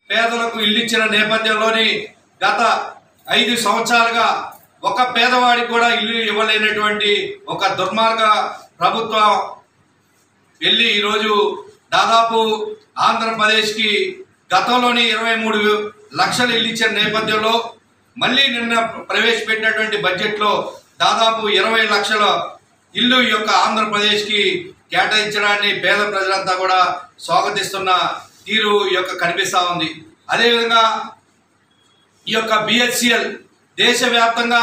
పేదలకు ఇల్లు ఇచ్చిన నేపథ్యంలోని గత 5 సంవత్సరాలుగా ఒక పేదవాడికి కూడా ఇల్లు ఇవ్వలేనటువంటి ఒక దుర్మార్గ ప్రభుత్వం వెళ్ళి ఈరోజు దాదాపు ఆంధ్రప్రదేశ్కి గతంలోని 23 లక్షల ఇల్లు ఇచ్చిన నేపథ్యంలో మళ్ళీ నిన్న ప్రవేశపెట్టినటువంటి బడ్జెట్లో దాదాపు 20 లక్షల ఇల్లు ఈ యొక్క ఆంధ్రప్రదేశ్కి కేటాయించడాన్ని పేద ప్రజలంతా కూడా స్వాగతిస్తున్న తీరు ఈ యొక్క కనిపిస్తూ ఉంది. అదేవిధంగా ఈ యొక్క బిహెచ్సిఎల్ దేశవ్యాప్తంగా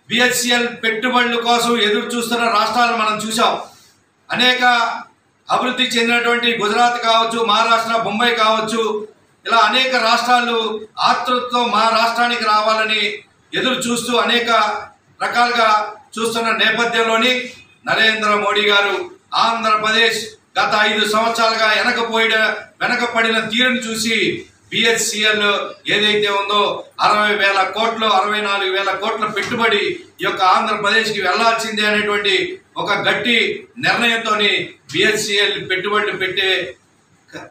బిహెచ్సిఎల్ పెట్టుబడుల కోసం ఎదురు చూస్తున్న రాష్ట్రాలు మనం చూసాం. అనేక అభివృద్ధి చెందినటువంటి గుజరాత్ కావచ్చు, మహారాష్ట్ర, బొంబాయి కావచ్చు, ఇలా అనేక రాష్ట్రాలు ఆతృతతో మా రాష్ట్రానికి రావాలని ఎదురు చూస్తూ అనేక రకాలుగా చూస్తున్న నేపథ్యంలోని నరేంద్ర మోడీ గారు ఆంధ్రప్రదేశ్ గత 5 సంవత్సరాలుగా వెనకపడిన తీరును చూసి బిహెచ్సిఎల్ ఏదైతే ఉందో 60,000 కోట్లు 64,000 కోట్ల పెట్టుబడి ఈ యొక్క ఆంధ్రప్రదేశ్కి వెళ్లాల్సిందే అనేటువంటి ఒక గట్టి నిర్ణయంతో బిహెచ్సిఎల్ పెట్టుబడులు పెట్టే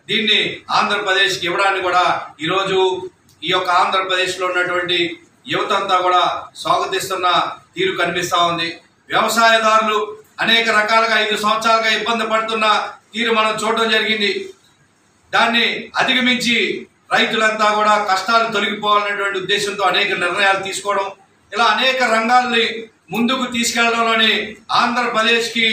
దీన్ని ఆంధ్రప్రదేశ్కి ఇవ్వడానికి కూడా ఈరోజు ఈ యొక్క ఆంధ్రప్రదేశ్లో ఉన్నటువంటి యువత అంతా కూడా స్వాగతిస్తున్న తీరు కనిపిస్తూ ఉంది. వ్యవసాయదారులు అనేక రకాలుగా 5 సంవత్సరాలుగా ఇబ్బంది పడుతున్న తీరు మనం చూడడం జరిగింది. దాన్ని అధిగమించి రైతులంతా కూడా కష్టాలు తొలగిపోవాలనేటువంటి ఉద్దేశంతో అనేక నిర్ణయాలు తీసుకోవడం, ఇలా అనేక రంగాల్ని ముందుకు తీసుకెళ్లడంలోని ఆంధ్రప్రదేశ్కి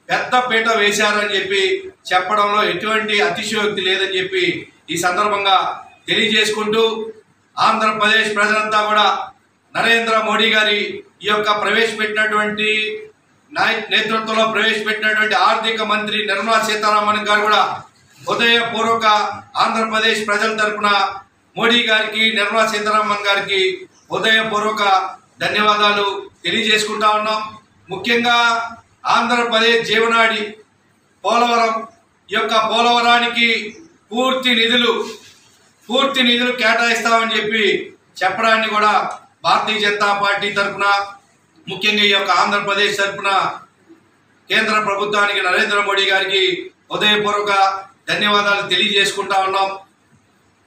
పెద్ద పీట వేశారని చెప్పి చెప్పడంలో ఎటువంటి అతిశయోక్తి లేదని చెప్పి ఈ సందర్భంగా తెలియజేసుకుంటూ ఆంధ్రప్రదేశ్ ప్రజలంతా కూడా నరేంద్ర మోడీ గారి ఈ యొక్క ప్రవేశపెట్టినటువంటి నేతృత్వంలో ప్రవేశపెట్టినటువంటి ఆర్థిక మంత్రి నిర్మలా సీతారామన్ గారు కూడా హృదయపూర్వక ఆంధ్రప్రదేశ్ ప్రజల తరపున మోడీ గారికి, నిర్మలా సీతారామన్ గారికి హృదయపూర్వక ధన్యవాదాలు తెలియజేసుకుంటా ఉన్నాం. ముఖ్యంగా ఆంధ్రప్రదేశ్ జీవనాడి పోలవరం, ఈ యొక్క పోలవరానికి పూర్తి నిధులు కేటాయిస్తామని చెప్పి చెప్పడాన్ని కూడా భారతీయ జనతా పార్టీ తరఫున, ముఖ్యంగా ఈ యొక్క ఆంధ్రప్రదేశ్ తరఫున కేంద్ర ప్రభుత్వానికి నరేంద్ర మోడీ గారికి హృదయపూర్వక ధన్యవాదాలు తెలియజేసుకుంటా ఉన్నాం.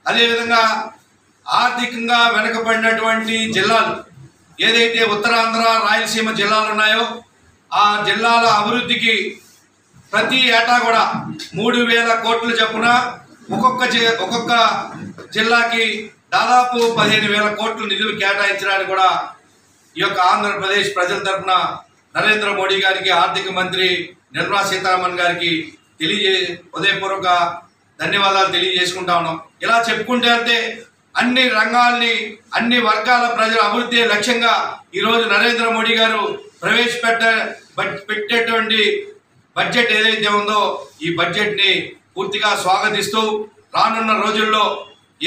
అదేవిధంగా ఆర్థికంగా వెనుకబడినటువంటి జిల్లాలు ఏదైతే ఉత్తరాంధ్ర, రాయలసీమ జిల్లాలు ఉన్నాయో ఆ జిల్లాల అభివృద్ధికి ప్రతి ఏటా కూడా 3,000 కోట్ల చొప్పున ఒక్కొక్క జిల్లాకి దాదాపు 15,000 కోట్ల నిధులు కేటాయించడానికి కూడా ఈ యొక్క ఆంధ్రప్రదేశ్ ప్రజల తరఫున నరేంద్ర మోడీ గారికి, ఆర్థిక మంత్రి నిర్మలా సీతారామన్ గారికి హృదయపూర్వక ధన్యవాదాలు తెలియజేసుకుంటా ఉన్నాం. ఇలా చెప్పుకుంటే వెళ్తే అన్ని రంగాల్ని, అన్ని వర్గాల ప్రజల అభివృద్ధి లక్ష్యంగా ఈరోజు నరేంద్ర మోడీ గారు పెట్టేటువంటి బడ్జెట్ ఏదైతే ఉందో ఈ బడ్జెట్ని పూర్తిగా స్వాగతిస్తూ రానున్న రోజుల్లో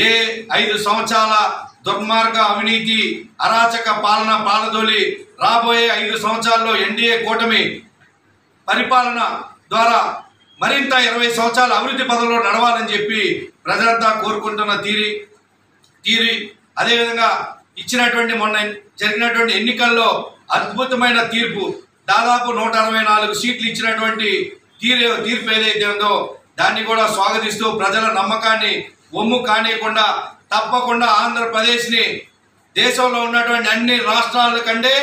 ఏ 5 సంవత్సరాల దుర్మార్గ అవినీతి అరాచక పాలన పాలదోలి రాబోయే 5 సంవత్సరాల్లో ఎన్డీఏ కూటమి పరిపాలన ద్వారా మరింత 20 సంవత్సరాల అభివృద్ధి పదంలో నడవాలని చెప్పి ప్రజలంతా కోరుకుంటున్న తీరి అదేవిధంగా మొన్న జరిగినటువంటి ఎన్నికల్లో అద్భుతమైన తీర్పు, దాదాపు 164 సీట్లు ఇచ్చినటువంటి తీర్పు ఏదైతే ఉందో దాన్ని కూడా స్వాగతిస్తూ ప్రజల నమ్మకాన్ని ఒమ్ము కానియకుండా తప్పకుండా ఆంధ్రప్రదేశ్ని దేశంలో ఉన్నటువంటి అన్ని రాష్ట్రాల కంటే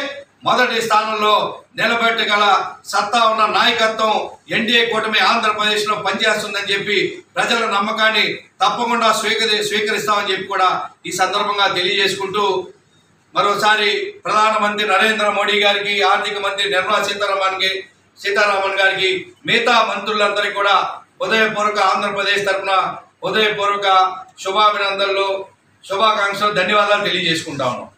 మొదటి స్థానంలో నిలబెట్టగల సత్తా ఉన్న నాయకత్వం ఎన్డీఏ కూటమి ఆంధ్రప్రదేశ్లో పనిచేస్తుందని చెప్పి ప్రజల నమ్మకాన్ని తప్పకుండా స్వీకరిస్తామని చెప్పి కూడా ఈ సందర్భంగా తెలియజేసుకుంటూ మరోసారి ప్రధానమంత్రి నరేంద్ర మోడీ గారికి, ఆర్థిక మంత్రి నిర్మలా సీతారామన్ గారికి, మిగతా మంత్రులందరికీ కూడా హృదయపూర్వక ఆంధ్రప్రదేశ్ తరఫున హృదయపూర్వక శుభాకాంక్షలు, ధన్యవాదాలు తెలియజేసుకుంటా ఉన్నాం.